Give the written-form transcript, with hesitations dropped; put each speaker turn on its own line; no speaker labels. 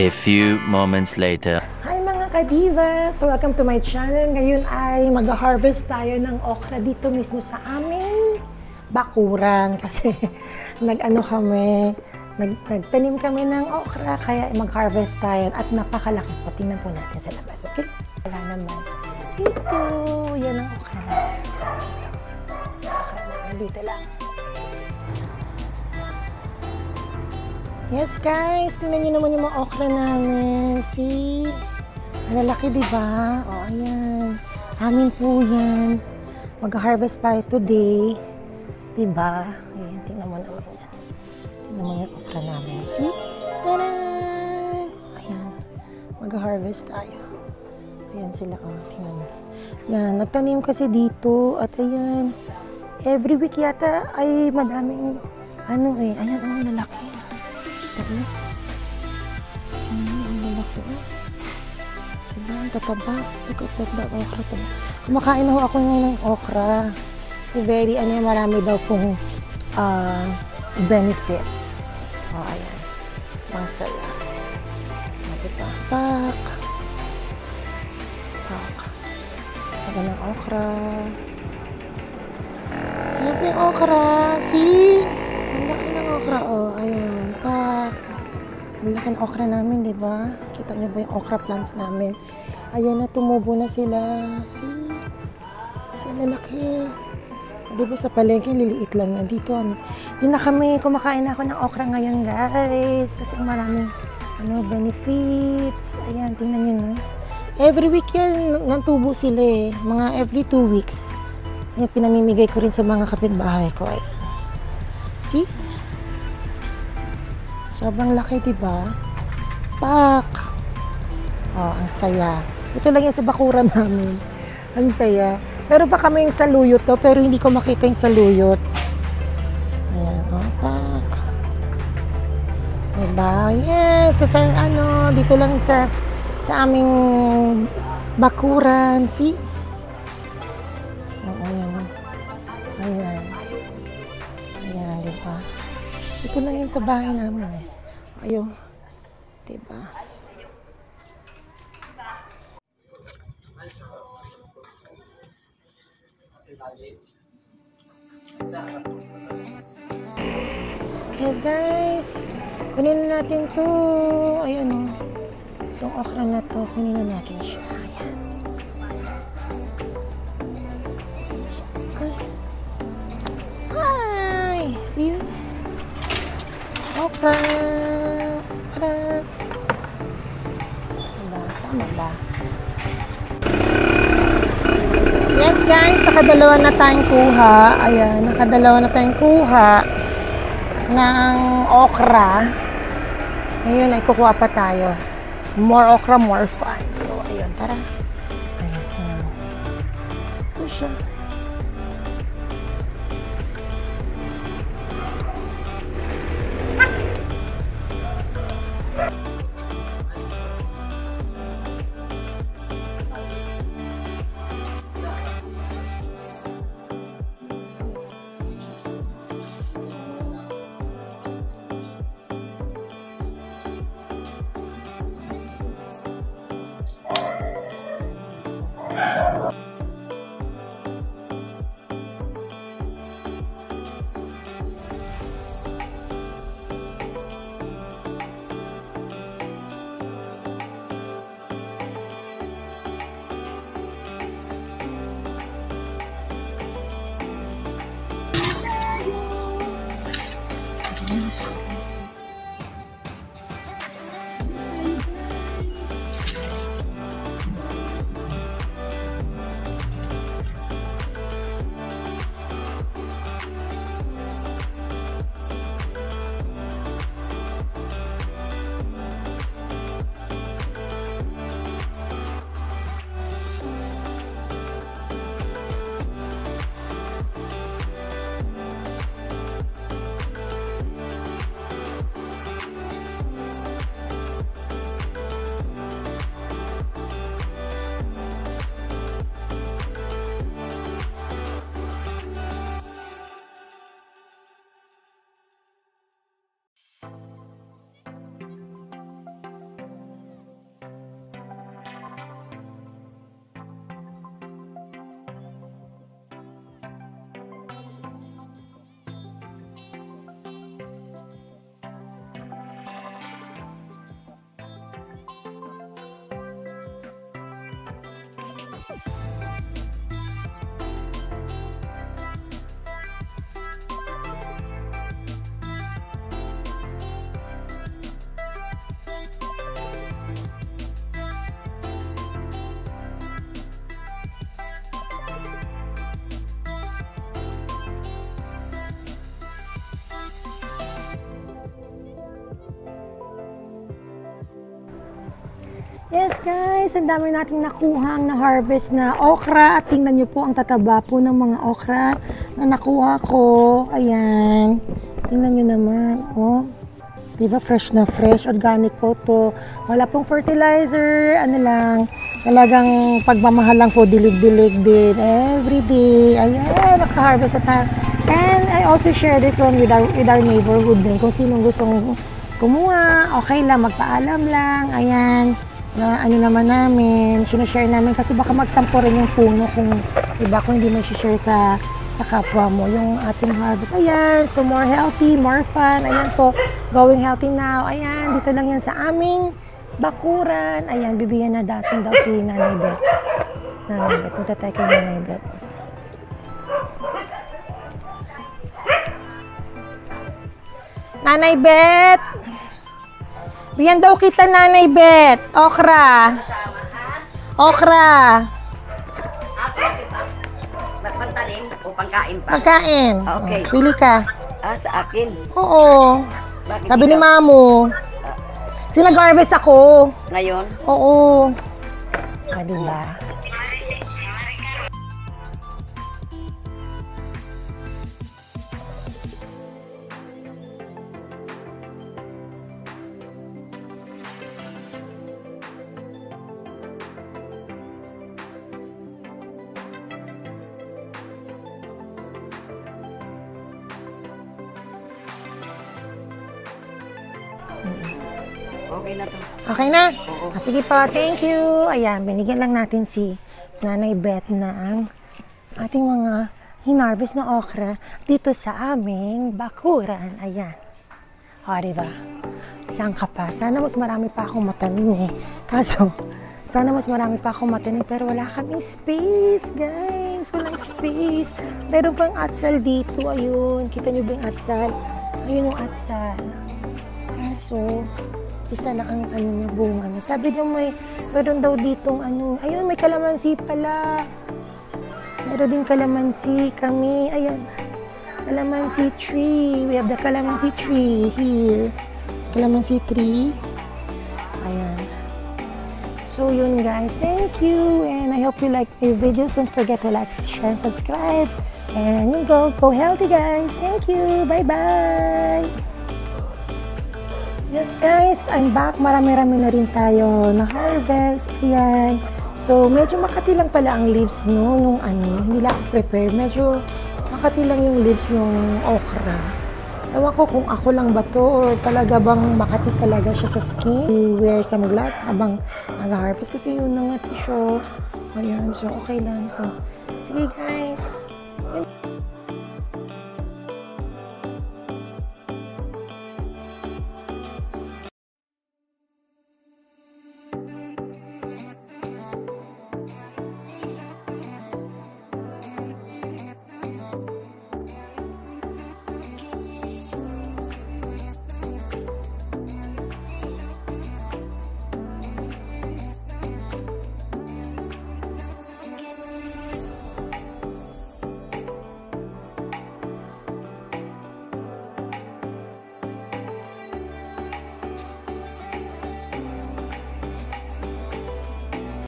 A few moments later.
Hi mga ka-divas! Welcome to my channel. Ngayon ay mag-harvest tayo ng okra dito mismo sa aming bakuran. Kasi nagtanim kami ng okra, kaya mag-harvest tayo. At napakalaki po. Tingnan po natin sa labas, okay? Wala naman. Dito, yan ang okra namin. Dito. Okra namin, dito lang. Yes guys, tingnan nyo naman yung mga okra namin. See? Ang lalaki, diba? O, ayan. Amin po yan. Mag-harvest pa today. Diba? Ayan, tingnan mo naman yan. Tingnan mo yung okra namin. See? Taran! Ayan. Mag-harvest tayo. Ayan sila, o. Tingnan mo. Yan, nagtanim kasi dito. At ayan, every week yata ay madaming, ayan, ang lalaki. Ang lalaki. Diba? Ang tataba. Look at that okra. Kumakain na ako ngayon ng okra. Kasi very, marami daw pong benefits. O, ayan. Ang saya. Diba? Pak. Taga ng okra. Ayan po yung okra. See? Ang laki ng okra. O, ayan. Pak. Ang laki ng okra namin, di ba? Kita niyo ba yung okra plants namin? Ayan na, tumubo na sila. See? Ang lalaki. Di ba sa palengke, liliit lang yan. Dito, Di na kami, kumakain na ako ng okra ngayon, guys. Kasi maraming, benefits. Ayan, tingnan niyo, no? Every week yan, nantubo sila eh. Mga every 2 weeks. Ayan, pinamimigay ko rin sa mga kapitbahay ko. Ayan. See? Sobrang laki, diba? Pak! Oh, ang saya. Ito lang yan sa bakuran namin. Ang saya. Meron pa kami yung saluyot to, pero hindi ko makita yung saluyot. Ayan, oh, pak. Diba? Yes! Dito lang sa aming bakuran. See? Oh, ayan. Ayan. Ayan, diba? Ito lang yan sa bahay namin eh. Ayun. Diba? Yes guys. Kunin na natin to. Ayun o. Itong okra na to. Kunin na natin siya. Ayan. Hi! See you? Okra! Okra! Diba? Tama ba? Yes guys, nakadalawa na tayong kuha. Ayan, nakadalawa na tayong kuha ng okra. Ngayon ay kukuha pa tayo. More okra, more fun. So, ayun, tara. Ayan. Ito siya. Yes guys, ang dami nating nakuhang na harvest na okra. At tingnan nyo po ang tataba po ng mga okra na nakuha ko. Ayan. Tingnan nyo naman. Oh. Diba fresh na fresh. Organic po to. Wala pong fertilizer. Ano lang. Talagang pagmamahal lang po. Dilig-dilig din. Everyday. Ayan. Naka-harvest na tayo. And I also share this one with our neighborhood din. Kung sinong gustong kumuha. Okay lang. Magpaalam lang. Ayan. Na ano naman namin, sinashare namin kasi baka magtampo rin yung puno kung iba kung hindi mo share sa kapwa mo yung ating harvest. Ayan, so more healthy, more fun. Ayan po, going healthy now. Ayan, dito lang yan sa aming bakuran. Ayan, bibigyan na dating daw si Nanay Beth. Nanay Beth, punta tayo kay Nanay Beth. Nanay Beth! Bigyan daw kita, Nanay Beth. Okra. Okra.
Magpantanim o pangkain pa?
Pagkain.
Okay.
Oh, pili ka.
Sa akin.
Oo.
Bakit
Sabi ni
ikaw?
Mamo. Kasi nag-harvest ako.
Ngayon?
Oo. Ah, diba?
Okay na to.
Okay na?
Oo.
Ah, sige po, thank you. Ayan, binigyan lang natin si Nanay Beth na ang ating mga hinarvest na okra dito sa aming bakuran. Ayan. O, diba? Saan ka pa? Sana mas marami pa akong matanim eh. Kaso, sana mas marami pa akong matanim pero wala kaming space, guys. Walang space. Meron pang atsal dito. Ayun. Kita nyo ba yung atsal? Ayun yung atsal. Kaso, isa na ang ano niya, bunga niya. Sabi niya meron daw ditong ano, ayun, may kalamansi pala. Meron din kalamansi kami. Ayan, kalamansi tree. We have the kalamansi tree here. Kalamansi tree. Ayan. So, yun guys. Thank you. And I hope you like my videos. Don't forget to like, share, and subscribe. And you go healthy guys. Thank you. Bye-bye. Yes guys, I'm back. Marami-rami na rin tayo na harvest. Ayan. So, medyo makati lang pala ang leaves no, nung ano, hindi lang ako prepare. Medyo makati lang yung leaves nung okra. Ewan ko kung ako lang ba to or talaga bang makati talaga siya sa skin. We wear some gloves habang nag-harvest kasi yun na nga siya. Ayan, so okay lang. So, sige guys.